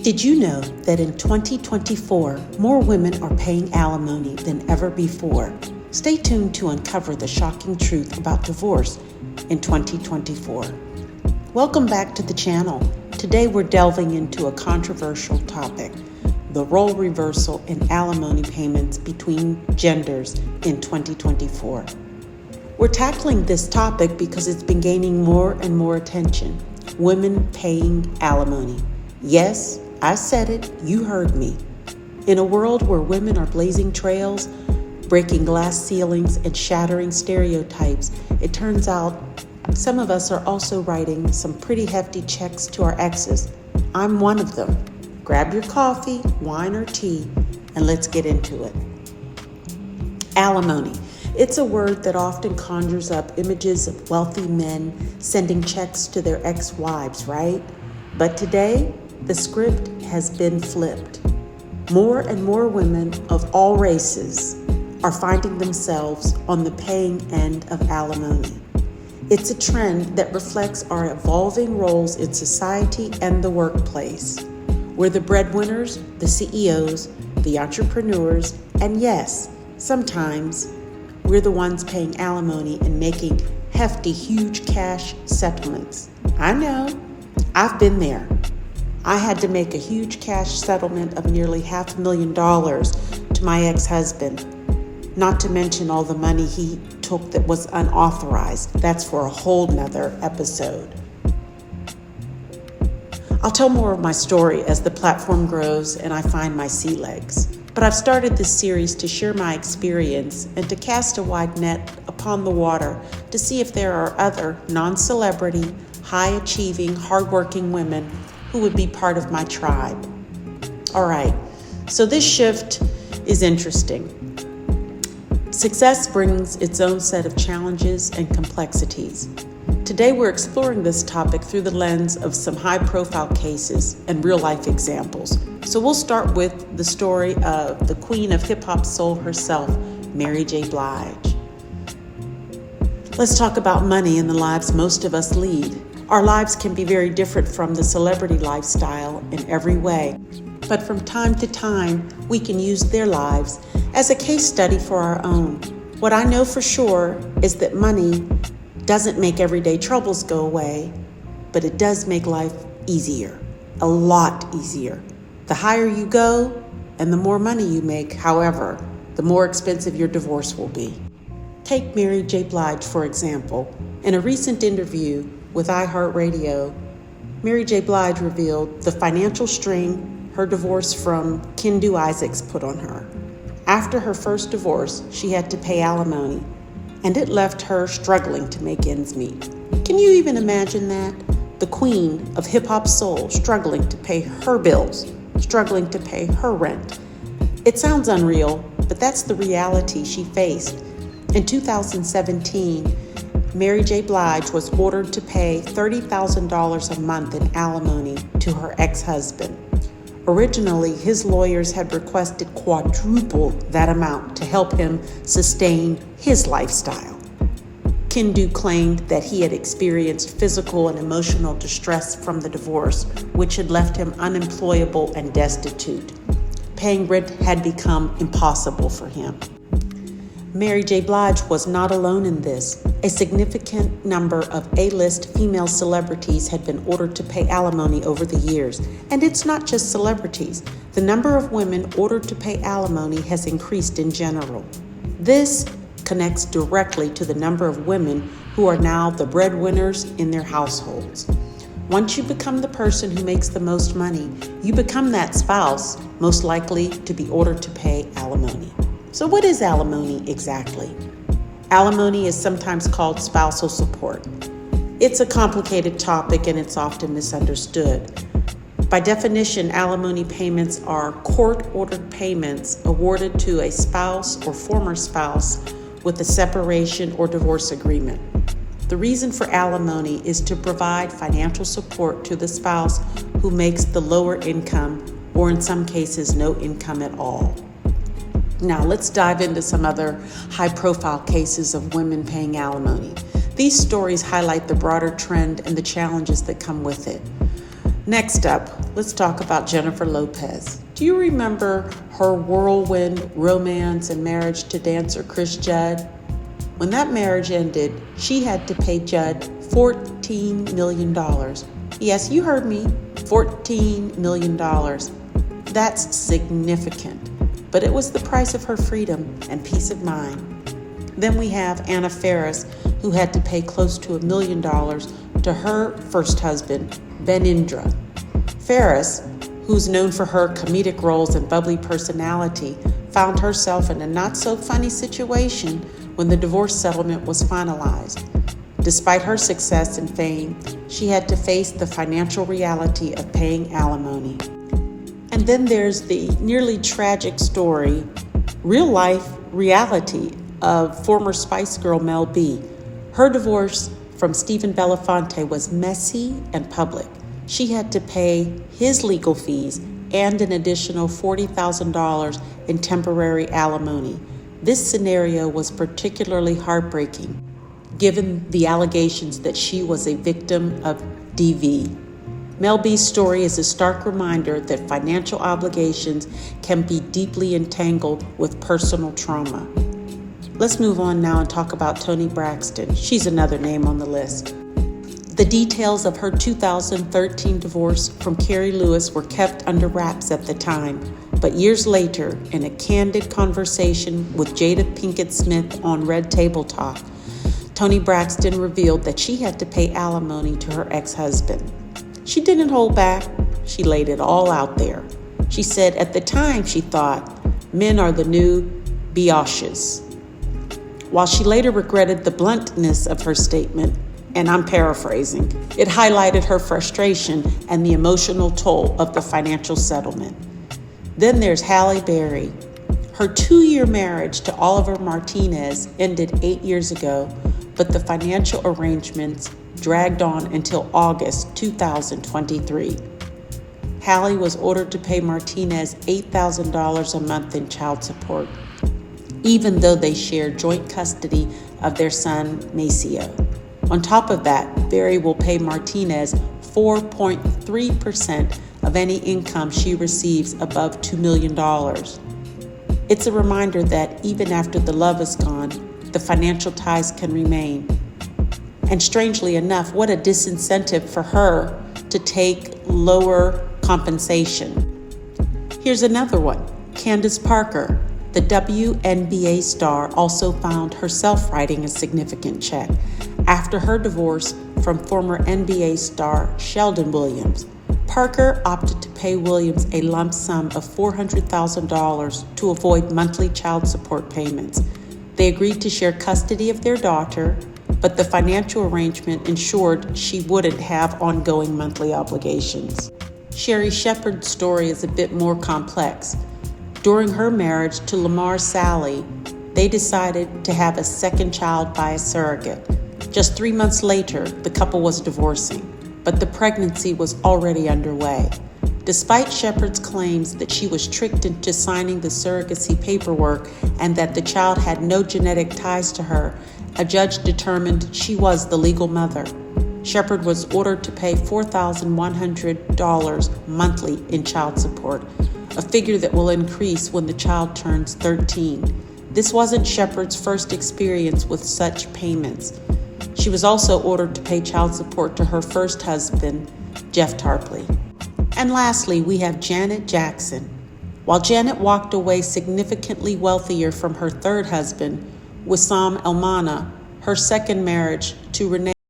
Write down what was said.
Did you know that in 2024, more women are paying alimony than ever before? Stay tuned to uncover the shocking truth about divorce in 2024. Welcome back to the channel. Today we're delving into a controversial topic, the role reversal in alimony payments between genders in 2024. We're tackling this topic because it's been gaining more and more attention. Women paying alimony. Yes, I said it, you heard me. In a world where women are blazing trails, breaking glass ceilings, and shattering stereotypes, it turns out some of us are also writing some pretty hefty checks to our exes. I'm one of them. Grab your coffee, wine, or tea, and let's get into it. Alimony. It's a word that often conjures up images of wealthy men sending checks to their ex-wives, right? But today, the script has been flipped. More and more women of all races are finding themselves on the paying end of alimony. It's a trend that reflects our evolving roles in society and the workplace. We're the breadwinners, the CEOs, the entrepreneurs, and yes, sometimes we're the ones paying alimony and making hefty, huge cash settlements. I know, I've been there. I had to make a huge cash settlement of nearly $500,000 to my ex-husband, not to mention all the money he took that was unauthorized. That's for a whole nother episode. I'll tell more of my story as the platform grows and I find my sea legs. But I've started this series to share my experience and to cast a wide net upon the water to see if there are other non-celebrity, high-achieving, hardworking women who would be part of my tribe. All right, so this shift is interesting. Success brings its own set of challenges and complexities. Today we're exploring this topic through the lens of some high-profile cases and real-life examples. So we'll start with the story of the queen of hip-hop soul herself, Mary J. Blige. Let's talk about money in the lives most of us lead. Our lives can be very different from the celebrity lifestyle in every way, but from time to time, we can use their lives as a case study for our own. What I know for sure is that money doesn't make everyday troubles go away, but it does make life easier, a lot easier. The higher you go and the more money you make, however, the more expensive your divorce will be. Take Mary J. Blige, for example. In a recent interview with iHeartRadio, Mary J. Blige revealed the financial strain her divorce from Kendu Isaacs put on her. After her first divorce, she had to pay alimony, and it left her struggling to make ends meet. Can you even imagine that? The queen of hip-hop soul struggling to pay her bills, struggling to pay her rent. It sounds unreal, but that's the reality she faced. In 2017, Mary J. Blige was ordered to pay $30,000 a month in alimony to her ex-husband. Originally, his lawyers had requested quadruple that amount to help him sustain his lifestyle. Kendu claimed that he had experienced physical and emotional distress from the divorce, which had left him unemployable and destitute. Paying rent had become impossible for him. Mary J. Blige was not alone in this. A significant number of A-list female celebrities had been ordered to pay alimony over the years. And it's not just celebrities. The number of women ordered to pay alimony has increased in general. This connects directly to the number of women who are now the breadwinners in their households. Once you become the person who makes the most money, you become that spouse most likely to be ordered to pay alimony. So what is alimony exactly? Alimony is sometimes called spousal support. It's a complicated topic and it's often misunderstood. By definition, alimony payments are court-ordered payments awarded to a spouse or former spouse with a separation or divorce agreement. The reason for alimony is to provide financial support to the spouse who makes the lower income, or in some cases, no income at all. Now, let's dive into some other high-profile cases of women paying alimony. These stories highlight the broader trend and the challenges that come with it. Next up, let's talk about Jennifer Lopez. Do you remember her whirlwind romance and marriage to dancer Chris Judd? When that marriage ended, she had to pay Judd $14 million. Yes, you heard me, $14 million. That's significant, but it was the price of her freedom and peace of mind. Then we have Anna Faris, who had to pay close to $1 million to her first husband, Ben Indra. Faris, who's known for her comedic roles and bubbly personality, found herself in a not-so-funny situation when the divorce settlement was finalized. Despite her success and fame, she had to face the financial reality of paying alimony. And then there's the nearly tragic story, real-life reality of former Spice Girl Mel B. Her divorce from Stephen Belafonte was messy and public. She had to pay his legal fees and an additional $40,000 in temporary alimony. This scenario was particularly heartbreaking, given the allegations that she was a victim of DV. Mel B's story is a stark reminder that financial obligations can be deeply entangled with personal trauma. Let's move on now and talk about Toni Braxton. She's another name on the list. The details of her 2013 divorce from Carrie Lewis were kept under wraps at the time, but years later, in a candid conversation with Jada Pinkett Smith on Red Table Talk, Toni Braxton revealed that she had to pay alimony to her ex-husband. She didn't hold back. She laid it all out there. She said at the time she thought, men are the new biatches. While she later regretted the bluntness of her statement, and I'm paraphrasing, it highlighted her frustration and the emotional toll of the financial settlement. Then there's Halle Berry. Her 2-year marriage to Oliver Martinez ended 8 years ago, but the financial arrangements dragged on until August 2023. Halle was ordered to pay Martinez $8,000 a month in child support, even though they shared joint custody of their son, Maceo. On top of that, Berry will pay Martinez 4.3% of any income she receives above $2 million. It's a reminder that even after the love is gone, the financial ties can remain. And strangely enough, what a disincentive for her to take lower compensation. Here's another one, Candace Parker. The WNBA star also found herself writing a significant check after her divorce from former NBA star Sheldon Williams. Parker opted to pay Williams a lump sum of $400,000 to avoid monthly child support payments. They agreed to share custody of their daughter, but the financial arrangement ensured she wouldn't have ongoing monthly obligations. Sherri Shepherd's story is a bit more complex. During her marriage to Lamar Sally, they decided to have a second child by a surrogate. Just 3 months later, the couple was divorcing, but the pregnancy was already underway. Despite Shepherd's claims that she was tricked into signing the surrogacy paperwork and that the child had no genetic ties to her, a judge determined she was the legal mother. Shepherd was ordered to pay $4,100 monthly in child support, a figure that will increase when the child turns 13. This wasn't Shepherd's first experience with such payments. She was also ordered to pay child support to her first husband, Jeff Tarpley. And lastly, we have Janet Jackson. While Janet walked away significantly wealthier from her third husband, Wissam Elmana, her second marriage to Renee